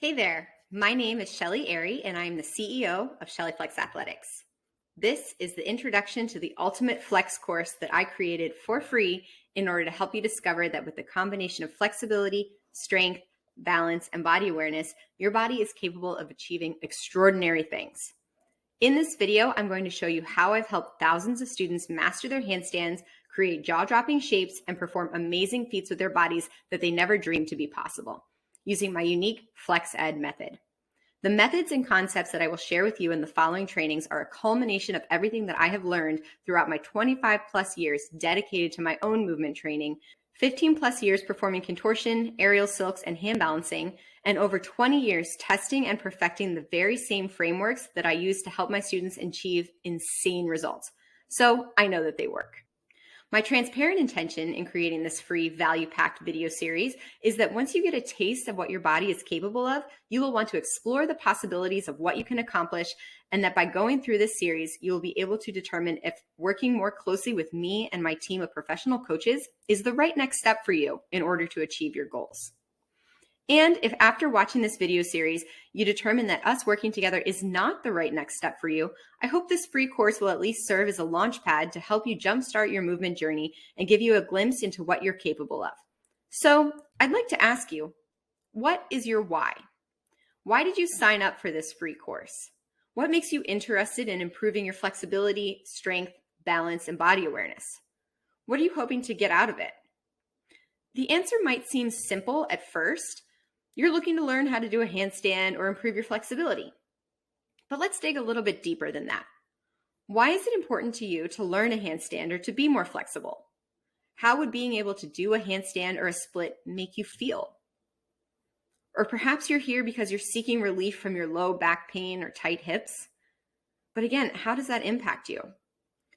Hey there, my name is Shelly and I'm the CEO of Shelly Flex Athletics. This is the introduction to the Ultimate Flex course that I created for free in order to help you discover that with the combination of flexibility, strength, balance, and body awareness, your body is capable of achieving extraordinary things. In this video, I'm going to show you how I've helped thousands of students master their handstands, create jaw-dropping shapes, and perform amazing feats with their bodies that they never dreamed to be possible, using my unique Flex Ed method. The methods and concepts that I will share with you in the following trainings are a culmination of everything that I have learned throughout my 25 plus years dedicated to my own movement training, 15 plus years performing contortion, aerial silks, and hand balancing, and over 20 years testing and perfecting the very same frameworks that I use to help my students achieve insane results. So I know that they work. My transparent intention in creating this free value-packed video series is that once you get a taste of what your body is capable of, you will want to explore the possibilities of what you can accomplish, and that by going through this series, you will be able to determine if working more closely with me and my team of professional coaches is the right next step for you in order to achieve your goals. And if after watching this video series, you determine that us working together is not the right next step for you, I hope this free course will at least serve as a launch pad to help you jumpstart your movement journey and give you a glimpse into what you're capable of. So I'd like to ask you, what is your why? Why did you sign up for this free course? What makes you interested in improving your flexibility, strength, balance, and body awareness? What are you hoping to get out of it? The answer might seem simple at first. You're looking to learn how to do a handstand or improve your flexibility. But let's dig a little bit deeper than that. Why is it important to you to learn a handstand or to be more flexible? How would being able to do a handstand or a split make you feel? Or perhaps you're here because you're seeking relief from your low back pain or tight hips. But again, how does that impact you?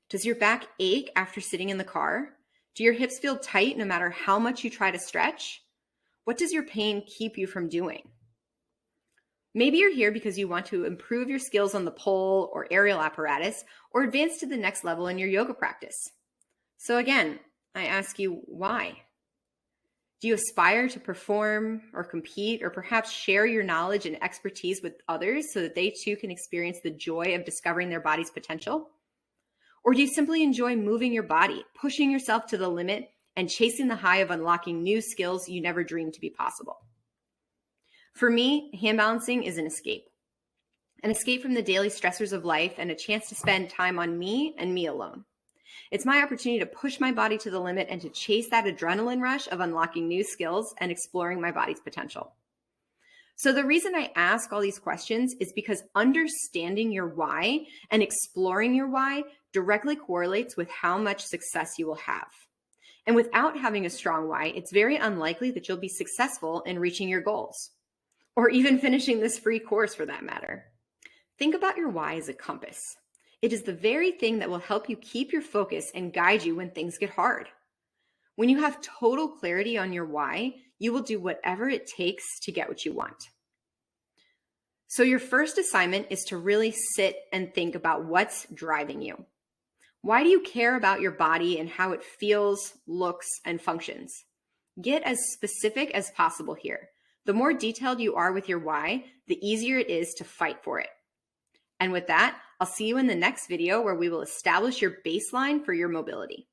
Does your back ache after sitting in the car? Do your hips feel tight no matter how much you try to stretch? What does your pain keep you from doing? Maybe you're here because you want to improve your skills on the pole or aerial apparatus or advance to the next level in your yoga practice. So again, I ask you, why? Do you aspire to perform or compete or perhaps share your knowledge and expertise with others so that they too can experience the joy of discovering their body's potential? Or do you simply enjoy moving your body, pushing yourself to the limit, and chasing the high of unlocking new skills you never dreamed to be possible? For me, hand balancing is an escape from the daily stressors of life and a chance to spend time on me and me alone. It's my opportunity to push my body to the limit and to chase that adrenaline rush of unlocking new skills and exploring my body's potential. So the reason I ask all these questions is because understanding your why and exploring your why directly correlates with how much success you will have. And without having a strong why, it's very unlikely that you'll be successful in reaching your goals, or even finishing this free course for that matter. Think about your why as a compass. It is the very thing that will help you keep your focus and guide you when things get hard. When you have total clarity on your why, you will do whatever it takes to get what you want. So your first assignment is to really sit and think about what's driving you. Why do you care about your body and how it feels, looks, and functions? Get as specific as possible here. The more detailed you are with your why, the easier it is to fight for it. And with that, I'll see you in the next video where we will establish your baseline for your mobility.